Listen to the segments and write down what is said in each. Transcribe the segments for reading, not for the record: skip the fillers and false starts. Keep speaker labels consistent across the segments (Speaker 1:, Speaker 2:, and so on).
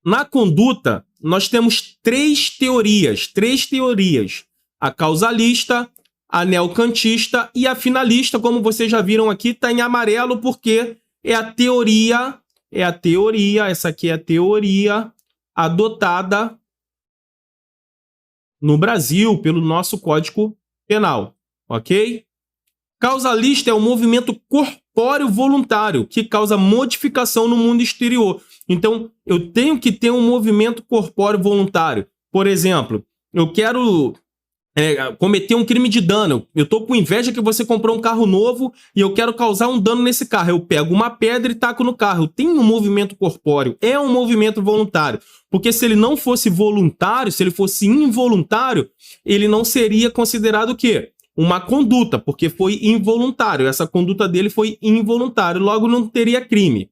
Speaker 1: Na conduta, nós temos três teorias. A causalista, a neocantista e a finalista, como vocês já viram aqui, está em amarelo porque é a teoria, essa aqui é a teoria adotada no Brasil pelo nosso Código Penal, ok? Causalista é o movimento corpóreo voluntário que causa modificação no mundo exterior. Então, eu tenho que ter um movimento corpóreo voluntário. Por exemplo, eu quero cometer um crime de dano. Eu estou com inveja que você comprou um carro novo e eu quero causar um dano nesse carro. Eu pego uma pedra e taco no carro. Tem um movimento corpóreo, é um movimento voluntário. Porque se ele não fosse voluntário, se ele fosse involuntário, ele não seria considerado o quê? Uma conduta, porque foi involuntário. Essa conduta dele foi involuntária, logo não teria crime.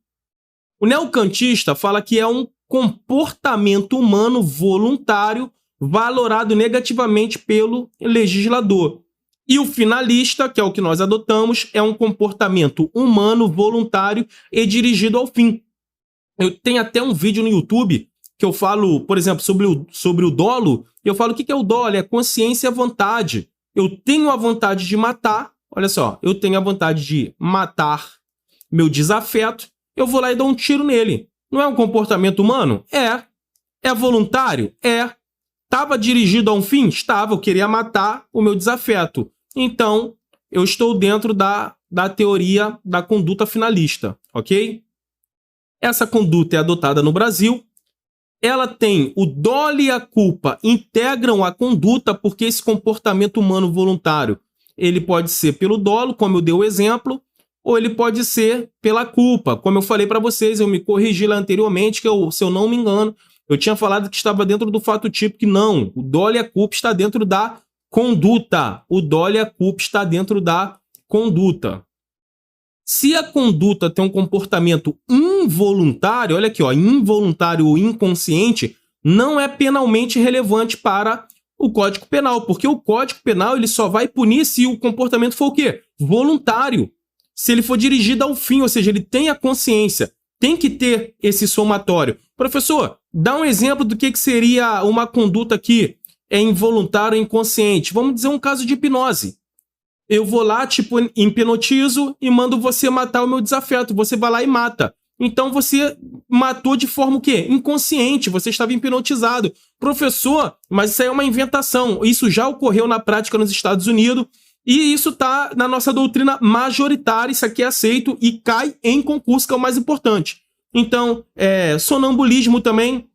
Speaker 1: O neocantista fala que é um comportamento humano voluntário valorado negativamente pelo legislador. E o finalista, que é o que nós adotamos, é um comportamento humano voluntário e dirigido ao fim. Eu tenho até um vídeo no YouTube que eu falo, por exemplo, sobre o dolo. Eu falo o que é o dolo? É consciência e a vontade. Eu tenho a vontade de matar, olha só, eu tenho a vontade de matar meu desafeto, eu vou lá e dou um tiro nele. Não é um comportamento humano? É. É voluntário? É. Estava dirigido a um fim? Estava, eu queria matar o meu desafeto. Então, eu estou dentro da teoria da conduta finalista, ok? Essa conduta é adotada no Brasil. Ela tem o dolo e a culpa integram a conduta, porque esse comportamento humano voluntário, ele pode ser pelo dolo, como eu dei o exemplo, ou ele pode ser pela culpa. Como eu falei para vocês, eu me corrigi lá anteriormente, que se eu não me engano, eu tinha falado que estava dentro do fato típico, que não, o dolo e a culpa está dentro da conduta. O dolo e a culpa está dentro da conduta. Se a conduta tem um comportamento involuntário, olha aqui, ó, involuntário ou inconsciente, não é penalmente relevante para o Código Penal, porque o Código Penal ele só vai punir se o comportamento for o quê? Voluntário. Se ele for dirigido ao fim, ou seja, ele tem a consciência, tem que ter esse somatório. Professor, dá um exemplo do que seria uma conduta que é involuntária ou inconsciente. Vamos dizer um caso de hipnose. Eu vou lá, tipo, hipnotizo e mando você matar o meu desafeto. Você vai lá e mata. Então você matou de forma o quê? Inconsciente, você estava hipnotizado. Professor, mas isso aí é uma inventação. Isso já ocorreu na prática nos Estados Unidos e isso está na nossa doutrina majoritária. Isso aqui é aceito e cai em concurso, que é o mais importante. Então, sonambulismo também.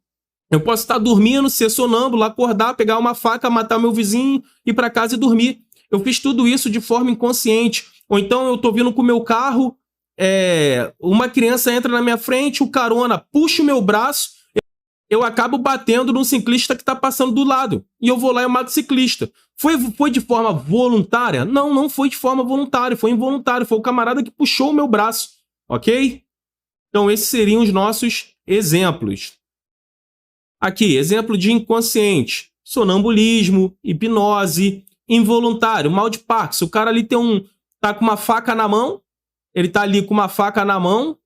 Speaker 1: Eu posso estar dormindo, ser sonâmbulo, acordar, pegar uma faca, matar meu vizinho, ir para casa e dormir. Eu fiz tudo isso de forma inconsciente. Ou então eu tô vindo com o meu carro, uma criança entra na minha frente, o carona puxa o meu braço, eu acabo batendo num ciclista que está passando do lado. E eu vou lá e mato o ciclista. Foi de forma voluntária? Não, não foi de forma voluntária, foi involuntário. Foi o camarada que puxou o meu braço, ok? Então esses seriam os nossos exemplos. Aqui, exemplo de inconsciente. Sonambulismo, hipnose, involuntário, mal de Parkinson. O cara ali tá com uma faca na mão, ele tá ali com uma faca na mão,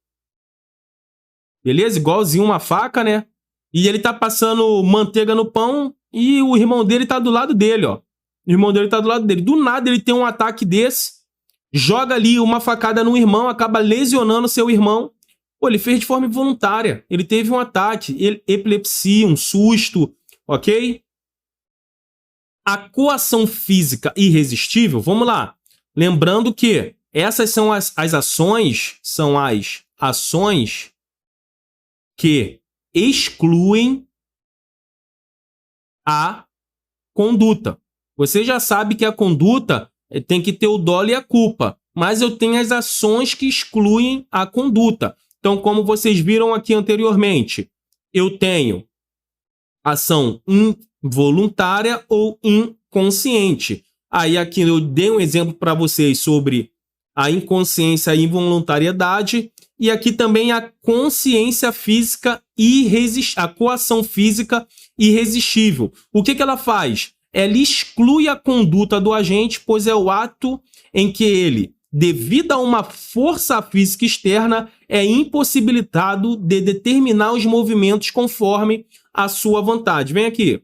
Speaker 1: beleza? Igualzinho uma faca, né? E ele tá passando manteiga no pão e o irmão dele tá do lado dele, ó. O irmão dele tá do lado dele. Do nada ele tem um ataque desse, joga ali uma facada no irmão, acaba lesionando seu irmão. Pô, ele fez de forma involuntária. Ele teve um ataque, epilepsia, um susto, ok? A coação física irresistível, vamos lá. Lembrando que essas são as ações, que excluem a conduta. Você já sabe que a conduta tem que ter o dolo e a culpa, mas eu tenho as ações que excluem a conduta. Então, como vocês viram aqui anteriormente, eu tenho ação involuntária ou inconsciente. Aí aqui eu dei um exemplo para vocês sobre a inconsciência e a involuntariedade, e aqui também a consciência física a coação física irresistível. O que ela faz? Ela exclui a conduta do agente, pois é o ato em que ele devido a uma força física externa, é impossibilitado de determinar os movimentos conforme a sua vontade. Vem aqui,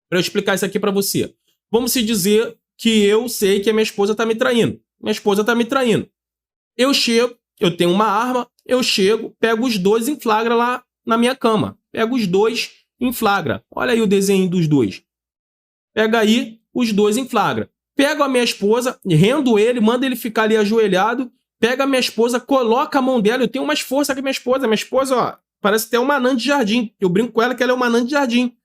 Speaker 1: para eu explicar isso aqui para você. Vamos se dizer que eu sei que a minha esposa está me traindo. Minha esposa está me traindo. Eu chego, eu tenho uma arma, eu chego, pego os dois em flagra lá na minha cama. Pego os dois em flagra. Olha aí o desenho dos dois. Pega aí os dois em flagra. Pego a minha esposa, rendo ele, mando ele ficar ali ajoelhado, pega a minha esposa, coloca a mão dela, eu tenho mais força que a minha esposa. Minha esposa, ó, parece até uma anã de jardim. Eu brinco com ela que ela é uma anã de jardim.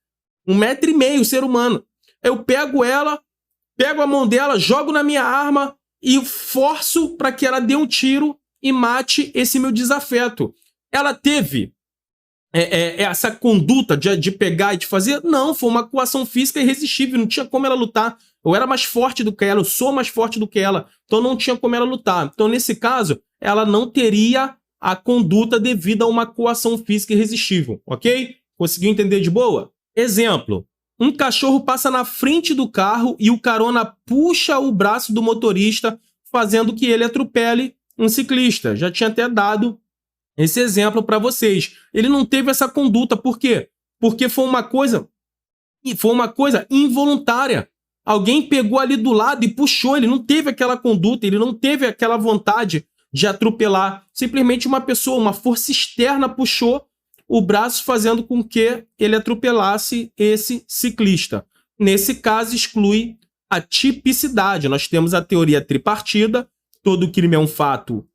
Speaker 1: 1,5 m, ser humano. Eu pego ela, pego a mão dela, jogo na minha arma e forço para que ela dê um tiro e mate esse meu desafeto. Ela teve essa conduta de pegar e de fazer? Não, foi uma coação física irresistível, não tinha como ela lutar. Eu era mais forte do que ela, eu sou mais forte do que ela, então não tinha como ela lutar. Então, nesse caso, ela não teria a conduta devido a uma coação física irresistível, ok? Conseguiu entender de boa? Exemplo, um cachorro passa na frente do carro e o carona puxa o braço do motorista, fazendo que ele atropele um ciclista. Já tinha até dado esse exemplo para vocês. Ele não teve essa conduta, por quê? Porque foi uma coisa involuntária. Alguém pegou ali do lado e puxou, ele não teve aquela conduta, ele não teve aquela vontade de atropelar. Simplesmente uma pessoa, uma força externa puxou o braço, fazendo com que ele atropelasse esse ciclista. Nesse caso, exclui a tipicidade. Nós temos a teoria tripartida, todo crime é um fato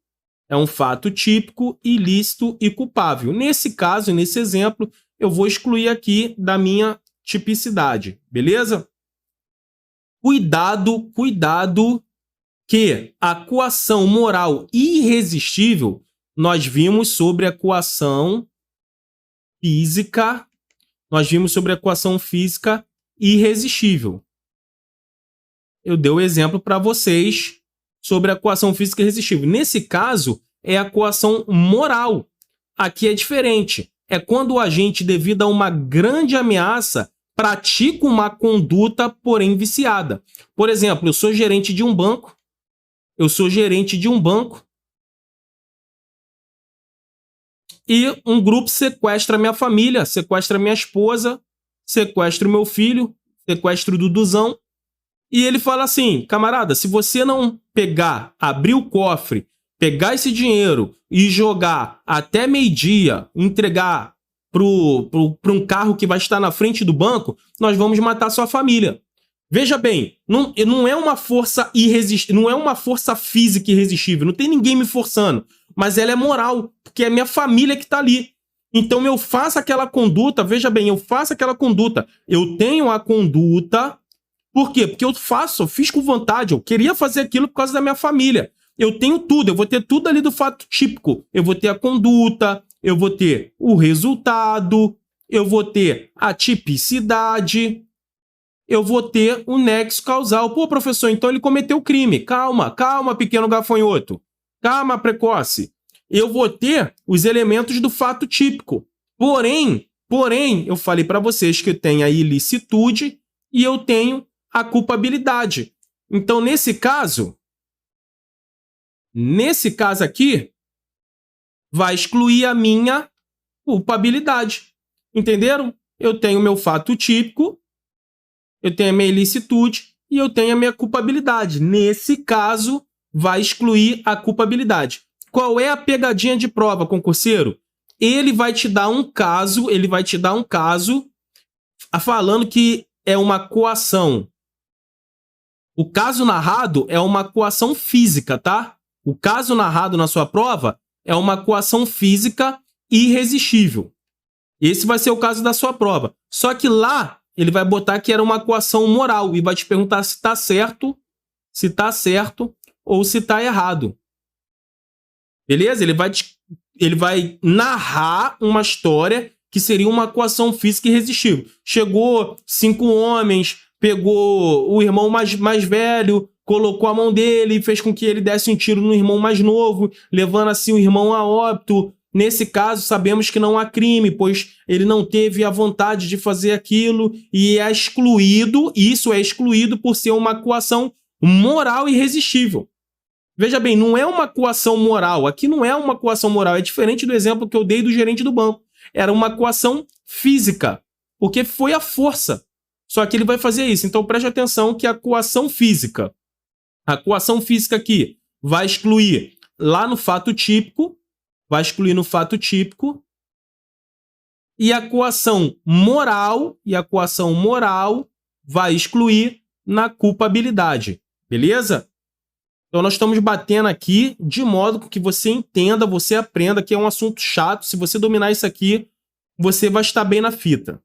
Speaker 1: típico, ilícito e culpável. Nesse caso, nesse exemplo, eu vou excluir aqui da minha tipicidade, beleza? Cuidado que a coação moral irresistível, nós vimos sobre a coação física, irresistível. Eu dei o exemplo para vocês sobre a coação física irresistível. Nesse caso, é a coação moral. Aqui é diferente. É quando o agente, devido a uma grande ameaça, pratica uma conduta, porém viciada. Por exemplo, eu sou gerente de um banco. E um grupo sequestra minha família, sequestra minha esposa, sequestra o meu filho, sequestra o Duduzão. E ele fala assim, camarada, se você não abrir o cofre, pegar esse dinheiro e jogar até meio-dia, entregar para um carro que vai estar na frente do banco, nós vamos matar sua família. Veja bem, não é uma força irresistível, não é uma força física irresistível, não tem ninguém me forçando, mas ela é moral, porque é minha família que está ali. Então eu faço aquela conduta, veja bem, eu tenho a conduta. Por quê? Porque eu fiz com vontade, eu queria fazer aquilo por causa da minha família. Eu tenho tudo, eu vou ter tudo ali do fato típico. Eu vou ter a conduta, eu vou ter o resultado, eu vou ter a tipicidade, eu vou ter o nexo causal. Pô, professor, então ele cometeu o crime. Calma, pequeno gafanhoto. Calma, precoce. Eu vou ter os elementos do fato típico. Porém, eu falei para vocês que eu tenho a ilicitude e eu tenho a culpabilidade. Então, nesse caso aqui, vai excluir a minha culpabilidade. Entenderam? Eu tenho o meu fato típico, eu tenho a minha ilicitude e eu tenho a minha culpabilidade. Nesse caso, vai excluir a culpabilidade. Qual é a pegadinha de prova, concurseiro? Ele vai te dar um caso, falando que é uma coação. O caso narrado é uma coação física, tá? O caso narrado na sua prova é uma coação física irresistível. Esse vai ser o caso da sua prova. Só que lá ele vai botar que era uma coação moral e vai te perguntar se está certo ou se está errado. Beleza? Ele vai narrar uma história que seria uma coação física irresistível. Chegou 5 homens, pegou o irmão mais velho, colocou a mão dele e fez com que ele desse um tiro no irmão mais novo, levando assim o irmão a óbito. Nesse caso, sabemos que não há crime, pois ele não teve a vontade de fazer aquilo e é excluído, isso é excluído por ser uma coação moral irresistível. Veja bem, não é uma coação moral. Aqui não é uma coação moral. É diferente do exemplo que eu dei do gerente do banco. Era uma coação física, porque foi a força. Só que ele vai fazer isso. Então preste atenção que a coação física aqui vai excluir lá no fato típico, vai excluir no fato típico, e a coação moral vai excluir na culpabilidade. Beleza? Então nós estamos batendo aqui de modo que você entenda, você aprenda que é um assunto chato. Se você dominar isso aqui, você vai estar bem na fita.